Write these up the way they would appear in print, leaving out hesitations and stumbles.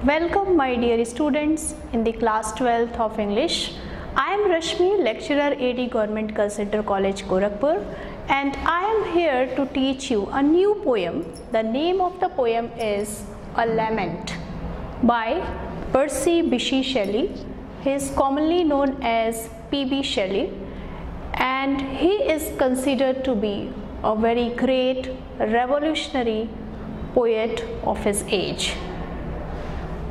Welcome my dear students in the class 12th of English. I am Rashmi, lecturer AD Government Consider College Gorakhpur, and I am here to teach you a new poem. The name of the poem is A Lament by Percy Bysshe Shelley. He is commonly known as P.B. Shelley, and he is considered to be a very great revolutionary poet of his age.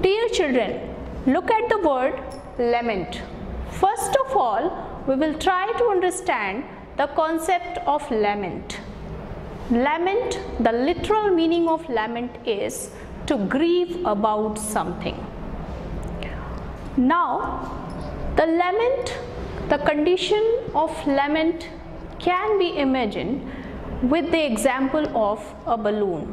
Dear children, look at the word lament. First of all, we will try to understand the concept of lament. Lament, the literal meaning of lament is to grieve about something. Now, the lament, the condition of lament can be imagined with the example of a balloon.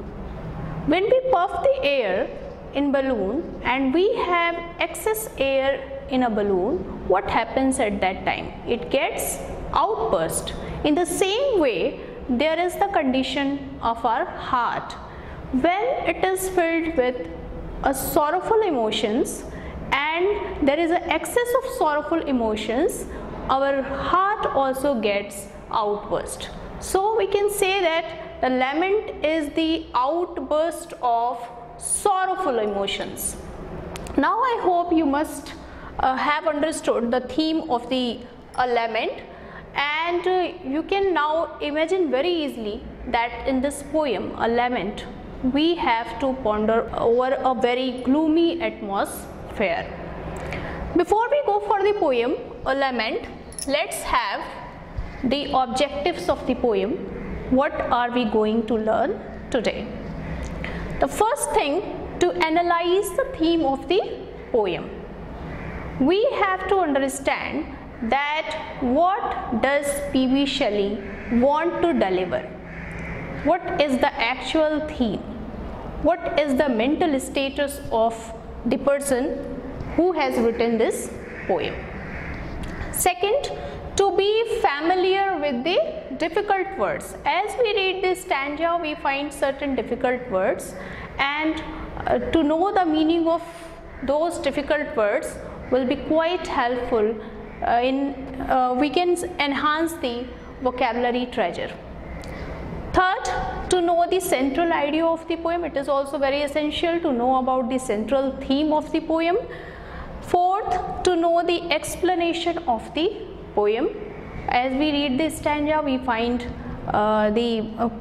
When we puff the air in balloon and we have excess air in a balloon, what happens at that time? It gets outburst. In the same way, there is the condition of our heart. When it is filled with sorrowful emotions and there is an excess of sorrowful emotions, our heart also gets outburst. So we can say that the lament is the outburst of sorrowful emotions. Now I hope you must have understood the theme of the lament, and you can now imagine very easily that in this poem, A Lament, we have to ponder over a very gloomy atmosphere. Before we go for the poem A Lament, let's have the objectives of the poem. What are we going to learn today? The first thing, to analyze the theme of the poem. We have to understand that what does P.B. Shelley want to deliver? What is the actual theme? What is the mental status of the person who has written this poem? Second, to be familiar with the difficult words. As we read this stanza, we find certain difficult words, and to know the meaning of those difficult words will be quite helpful we can enhance the vocabulary treasure. Third, to know the central idea of the poem. It is also very essential to know about the central theme of the poem. Fourth, to know the explanation of the poem. As we read this stanza, we find the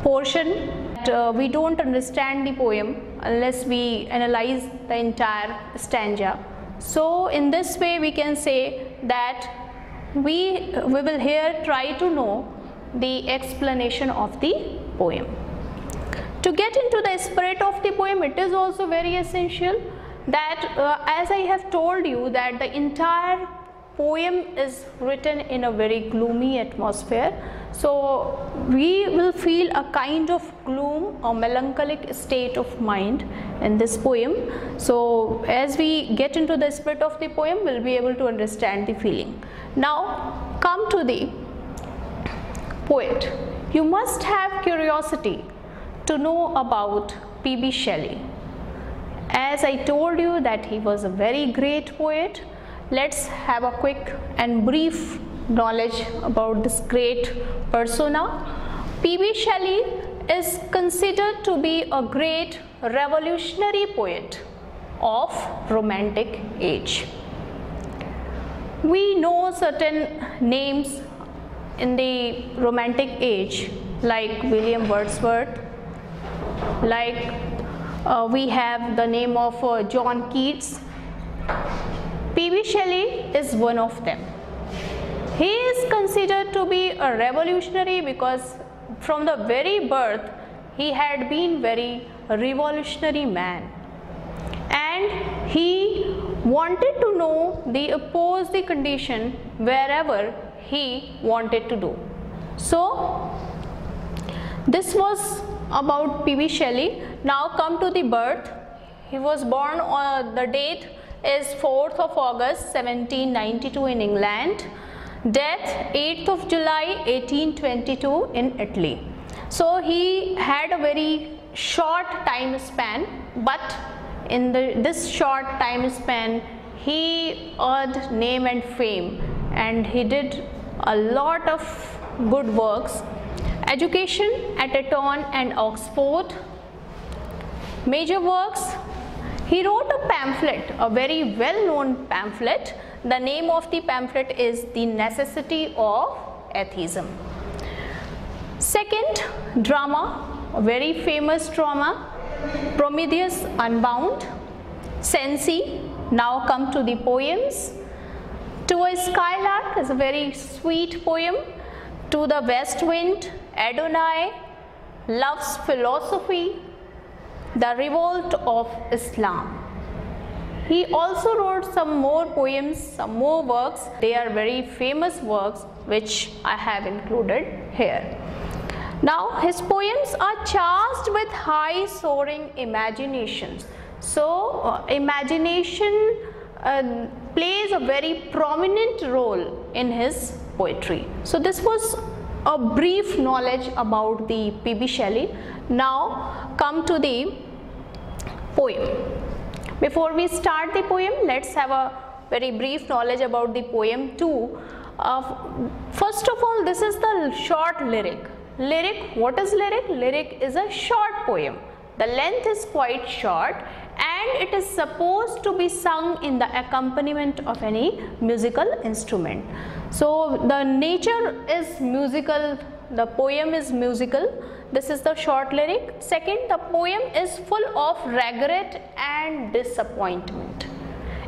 portion that we don't understand the poem unless we analyze the entire stanza. So in this way we can say that we will here try to know the explanation of the poem. To get into the spirit of the poem, it is also very essential that as I have told you that the entire poem is written in a very gloomy atmosphere. So we will feel a kind of gloom or melancholic state of mind in this poem. So as we get into the spirit of the poem, we'll be able to understand the feeling. Now come to the poet. You must have curiosity to know about P.B. Shelley. As I told you that he was a very great poet, let's have a quick and brief knowledge about this great persona. P.B. Shelley is considered to be a great revolutionary poet of Romantic age. We know certain names in the Romantic age like William Wordsworth, like we have the name of John Keats. P.B. Shelley is one of them. He is considered to be a revolutionary because from the very birth he had been very revolutionary man, and he wanted to know the oppose the condition wherever he wanted to do. So this was about P.B. Shelley. Now come to the birth. He was born on the date is 4th of August 1792 in England. Death 8th of July 1822 in Italy. So he had a very short time span but in this short time span he earned name and fame, and he did a lot of good works. Education at Eton and Oxford. Major works: he wrote a pamphlet, a very well-known pamphlet. The name of the pamphlet is The Necessity of Atheism. Second, drama, a very famous drama, Prometheus Unbound. Cenci. Now come to the poems. To a Skylark is a very sweet poem. To the West Wind, Adonai, Love's Philosophy, The Revolt of Islam. He also wrote some more poems, some more works. They are very famous works which I have included here. Now his poems are charged with high soaring imaginations. So imagination plays a very prominent role in his poetry. So this was a brief knowledge about the P.B. Shelley. Now come to the poem. Before we start the poem, let's have a very brief knowledge about the poem too. First of all, this is the short lyric. What is lyric? Lyric is a short poem. The length is quite short and it is supposed to be sung in the accompaniment of any musical instrument. So the nature is musical, the poem is musical. This is the short lyric. Second, the poem is full of regret and disappointment.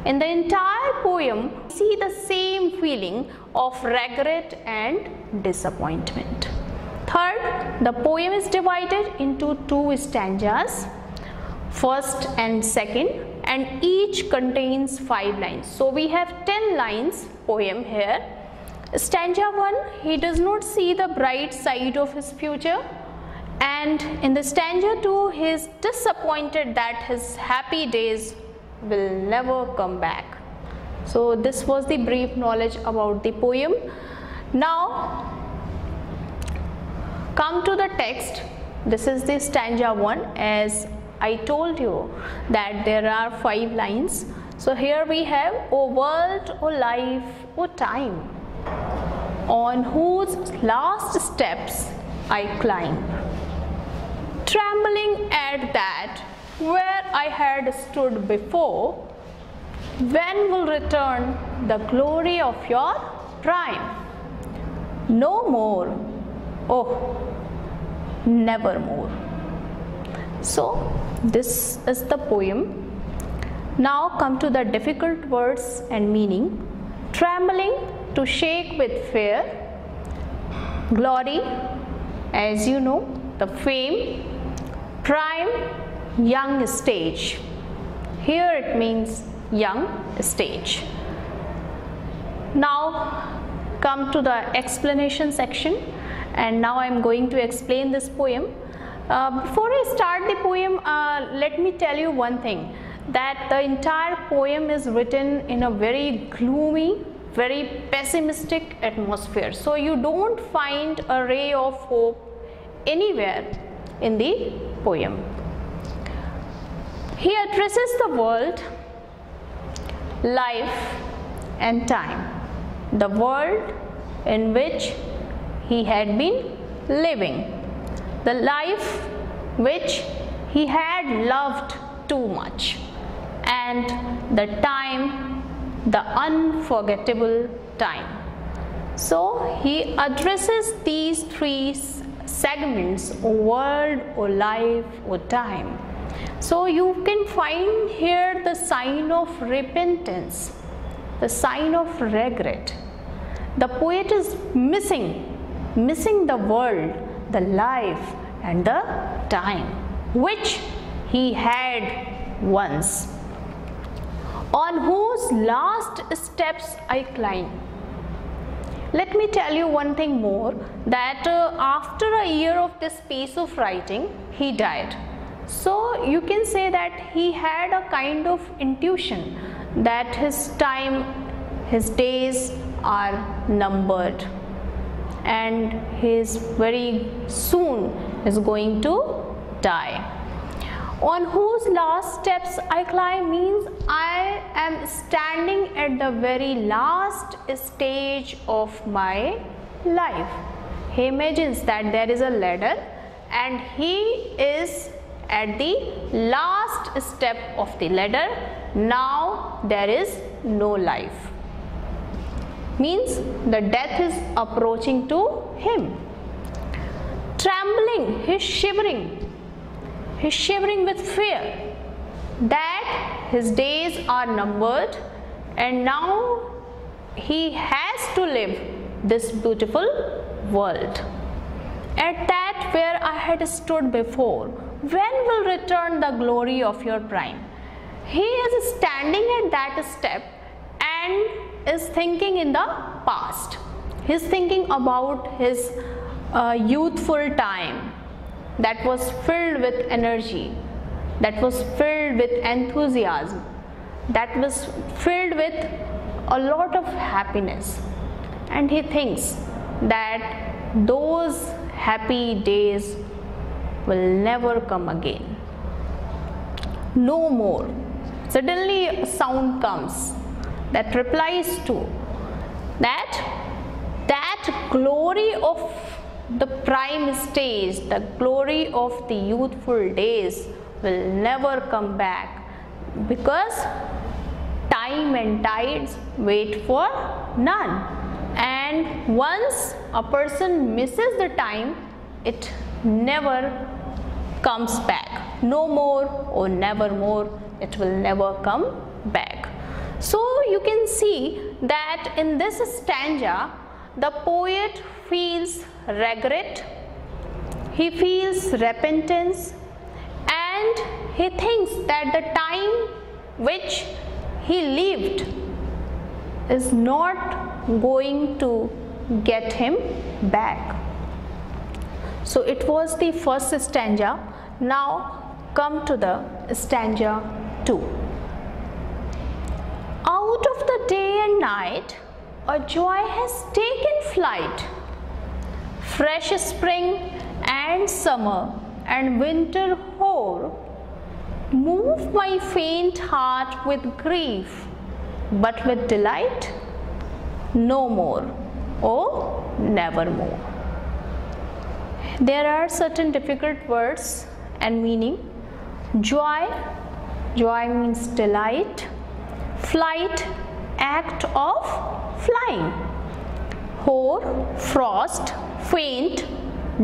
In the entire poem, we see the same feeling of regret and disappointment. Third, the poem is divided into 2 stanzas, first and second, and each contains 5 lines. So we have 10 lines poem here. Stanza 1, he does not see the bright side of his future, and in the stanza 2, he is disappointed that his happy days will never come back. So this was the brief knowledge about the poem. Now come to the text. This is the stanza 1. As I told you that there are 5 lines. So here we have, O world, O life, O time, on whose last steps I climb, trembling at that where I had stood before. When will return the glory of your prime? No more, oh, nevermore. So this is the poem. Now come to the difficult words and meaning. Trembling, to shake with fear. Glory, as you know, the fame. Prime, young stage. Here it means young stage. Now come to the explanation section, and now I am going to explain this poem. Before I start the poem, let me tell you one thing, that the entire poem is written in a very gloomy, very pessimistic atmosphere. So you don't find a ray of hope anywhere in the poem. He addresses the world, life and time, the world in which he had been living, the life which he had loved too much, and the time, the unforgettable time. So he addresses these 3 segments, O world, O life, O time. So you can find here the sign of repentance, the sign of regret. The poet is missing the world, the life and the time which he had once, on whose last steps I climb. Let me tell you one thing more, that after a year of this piece of writing, he died. So you can say that he had a kind of intuition that his time, his days are numbered, and he is very soon is going to die. On whose last steps I climb means I am standing at the very last stage of my life. He imagines that there is a ladder and he is at the last step of the ladder. Now there is no life. Means the death is approaching to him. Trembling, he is shivering. He is shivering with fear that his days are numbered and now he has to live this beautiful world. At that where I had stood before, when will return the glory of your prime? He is standing at that step and is thinking in the past. He is thinking about his youthful time that was filled with energy, that was filled with enthusiasm, that was filled with a lot of happiness. And he thinks that those happy days will never come again. No more. Suddenly a sound comes that replies to that glory of the prime stage, the glory of the youthful days will never come back, because time and tides wait for none. And once a person misses the time, it never comes back. No more or never more, it will never come back. So you can see that in this stanza, the poet feels regret, he feels repentance, and he thinks that the time which he lived is not going to get him back. So it was the first stanza. Now come to the stanza 2. Out of the day and night, a joy has taken flight. Fresh spring and summer and winter hoar move my faint heart with grief, but with delight no more, oh nevermore. There are certain difficult words and meaning. Joy, joy means delight. Flight, act of flying. Hoar, frost. Faint,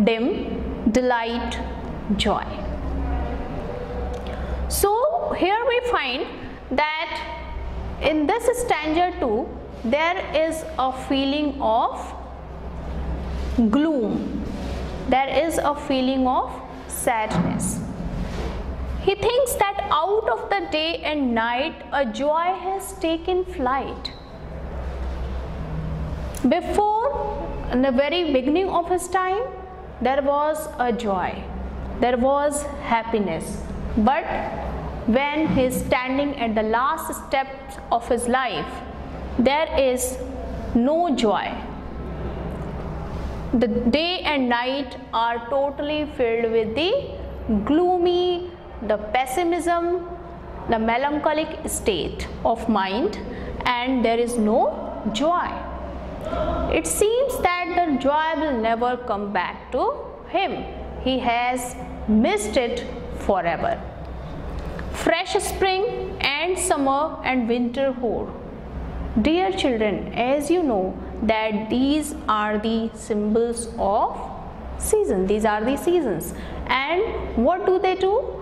dim. Delight, joy. So here we find that in this stanza 2 there is a feeling of gloom, there is a feeling of sadness. He thinks that out of the day and night a joy has taken flight. Before, in the very beginning of his time, there was a joy, there was happiness, but when he is standing at the last step of his life, there is no joy. The day and night are totally filled with the gloomy, the pessimism, the melancholic state of mind, and there is no joy. It seems that the joy will never come back to him. He has missed it forever. Fresh spring and summer and winter hoar. Dear children, as you know that these are the symbols of season. These are the seasons. And what do they do?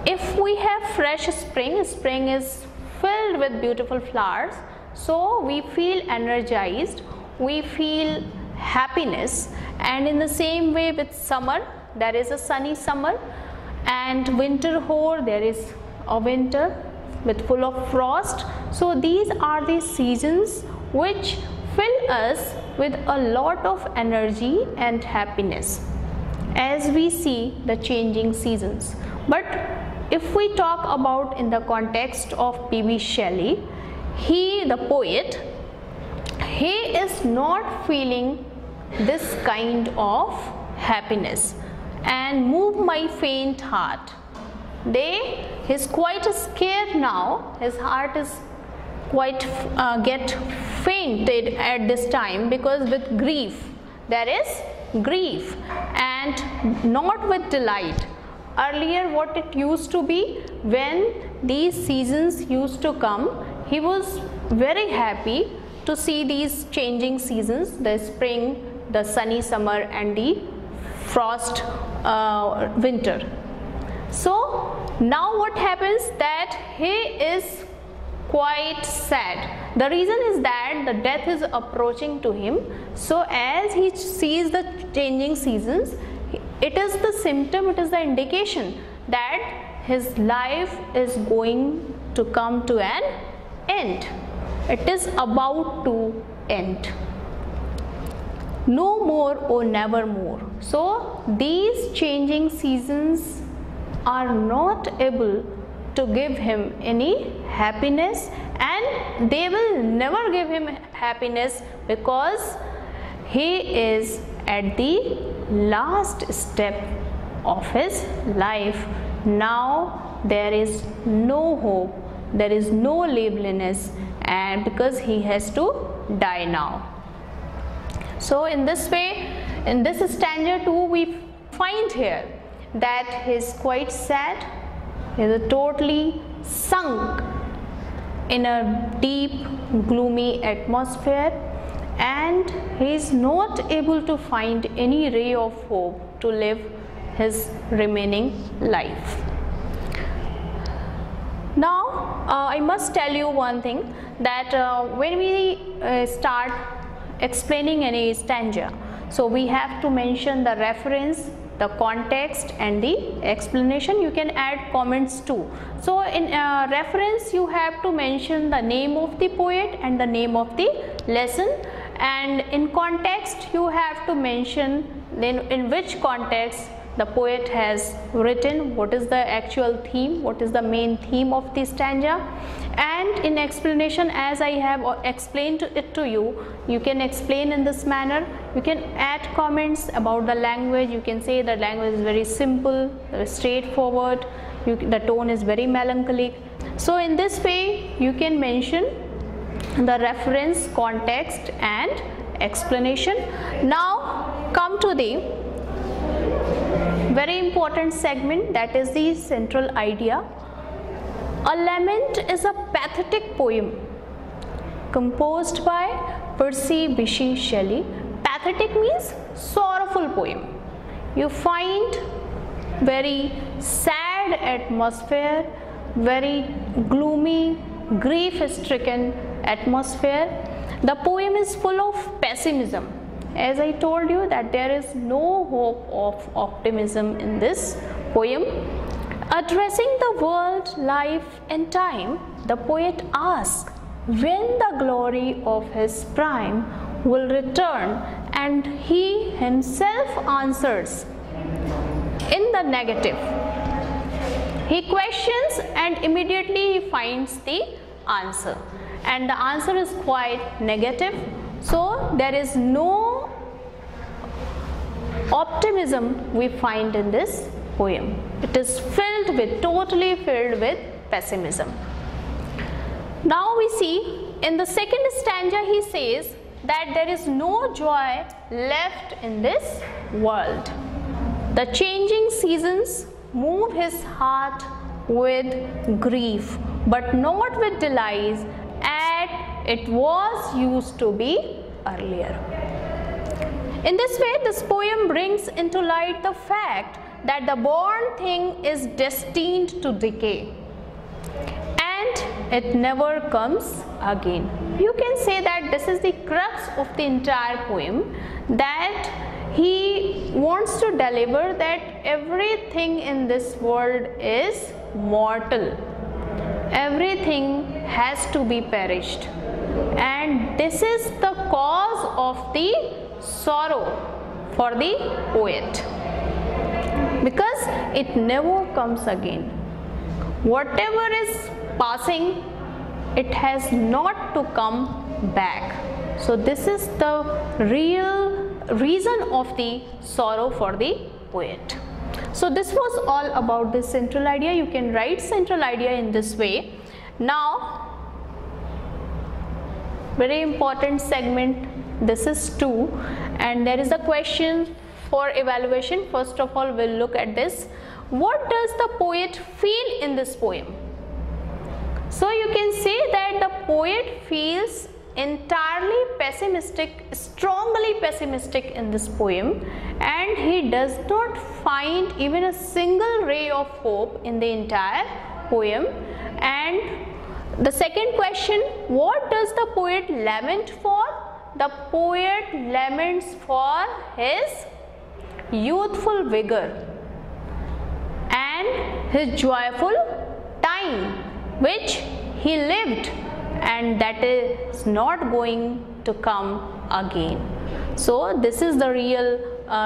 If we have fresh spring, spring is filled with beautiful flowers, so we feel energized, we feel happiness. And in the same way with summer, there is a sunny summer, and winter hoar, there is a winter with full of frost. So these are the seasons which fill us with a lot of energy and happiness as we see the changing seasons. But if we talk about in the context of P.B. Shelley, he, the poet, he is not feeling this kind of happiness. And move my faint heart. he's quite scared now. His heart is quite get fainted at this time, because with grief, there is grief and not with delight. Earlier what it used to be, when these seasons used to come, he was very happy to see these changing seasons, the spring, the sunny summer and the frost winter. So now what happens, that he is quite sad. The reason is that the death is approaching to him. So as he sees the changing seasons, it is the symptom, it is the indication that his life is going to come to an end. It is about to end. No more or never more. So these changing seasons are not able to give him any happiness, and they will never give him happiness, because he is at the last step of his life. Now there is no hope, there is no liveliness, and because he has to die now. So in this way, in this stanza 2, we find here that he is quite sad, he is totally sunk in a deep gloomy atmosphere, and he is not able to find any ray of hope to live his remaining life. Now I must tell you one thing, that when we start explaining any stanza, so we have to mention the reference, the context and the explanation. You can add comments too. So in reference, you have to mention the name of the poet and the name of the lesson, and in context you have to mention then in which context the poet has written, what is the actual theme, what is the main theme of the stanza. And in explanation, as I have explained it to you, you can explain in this manner. You can add comments about the language. You can say the language is very simple, straightforward, the tone is very melancholic. So in this way you can mention the reference, context and explanation. Now come to the very important segment, that is the central idea. A Lament is a pathetic poem composed by Percy Bysshe Shelley. Pathetic means sorrowful poem. You find very sad atmosphere, very gloomy, grief-stricken atmosphere. The poem is full of pessimism. As I told you that there is no hope of optimism in this poem. Addressing the world, life and time, the poet asks when the glory of his prime will return, and he himself answers in the negative. He questions and immediately he finds the answer, and the answer is quite negative. So there is no optimism we find in this poem. It is filled with, totally filled with pessimism. Now we see in the second stanza he says that there is no joy left in this world. The changing seasons move his heart with grief, but not with delight as it was used to be earlier. In this way, this poem brings into light the fact that the born thing is destined to decay and it never comes again. You can say that this is the crux of the entire poem, that he wants to deliver that everything in this world is mortal. Everything has to be perished, and this is the cause of the sorrow for the poet, because it never comes again. Whatever is passing, it has not to come back. So this is the real reason of the sorrow for the poet. So this was all about the central idea. You can write central idea in this way. Now, very important segment, this is 2, and there is a question for evaluation. First of all, we'll look at this. What does the poet feel in this poem? So you can say that the poet feels entirely pessimistic, strongly pessimistic in this poem, and he does not find even a single ray of hope in the entire poem. And the second question, what does the poet lament for? The poet laments for his youthful vigor and his joyful time which he lived, and that is not going to come again. So this is the real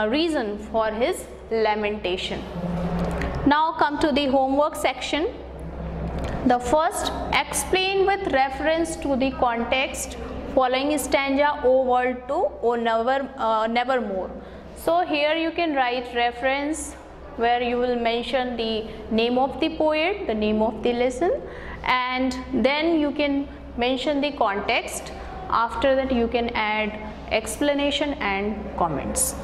reason for his lamentation. Now come to the homework section. The first, explain with reference to the context following stanza, O world to O nevermore. So here you can write reference where you will mention the name of the poet, the name of the lesson, and then you can mention the context. After that you can add explanation and comments.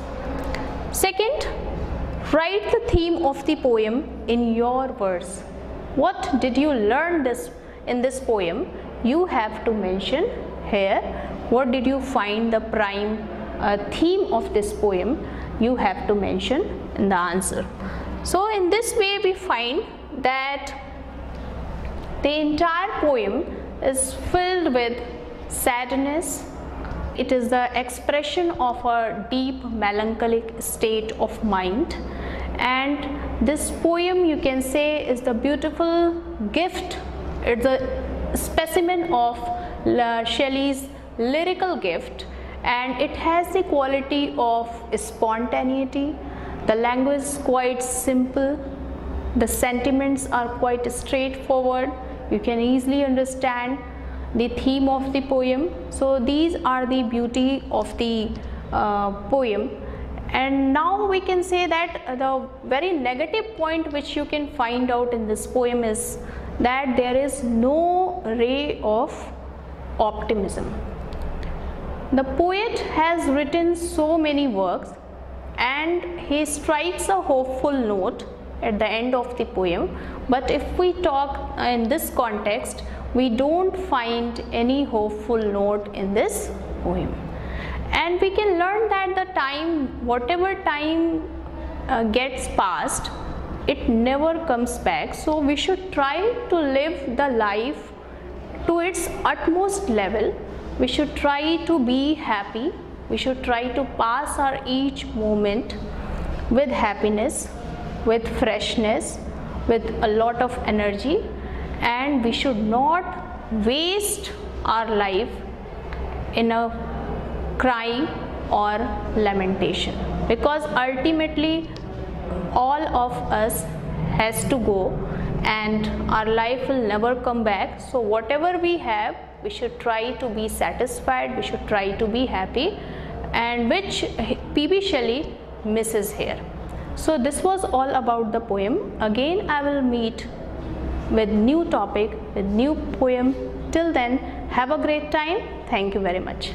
Second, write the theme of the poem in your words. What did you learn in this poem? You have to mention here. What did you find the prime theme of this poem? You have to mention in the answer. So in this way we find that the entire poem is filled with sadness. It is the expression of a deep melancholic state of mind, and this poem you can say is the beautiful gift. It's a specimen of Shelley's lyrical gift, and it has the quality of spontaneity. The language is quite simple, the sentiments are quite straightforward, you can easily understand the theme of the poem. So these are the beauty of the poem. And now we can say that the very negative point which you can find out in this poem is that there is no ray of optimism. The poet has written so many works and he strikes a hopeful note at the end of the poem, but if we talk in this context, we don't find any hopeful note in this poem. And we can learn that the time, whatever time gets passed, it never comes back. So we should try to live the life to its utmost level. We should try to be happy. We should try to pass our each moment with happiness, with freshness, with a lot of energy, and we should not waste our life in a cry or lamentation, because ultimately all of us has to go and our life will never come back. So whatever we have, we should try to be satisfied, we should try to be happy, and which P.B. Shelley misses here. So this was all about the poem. Again I will meet with new topic, with new poem. Till then, have a great time. Thank you very much.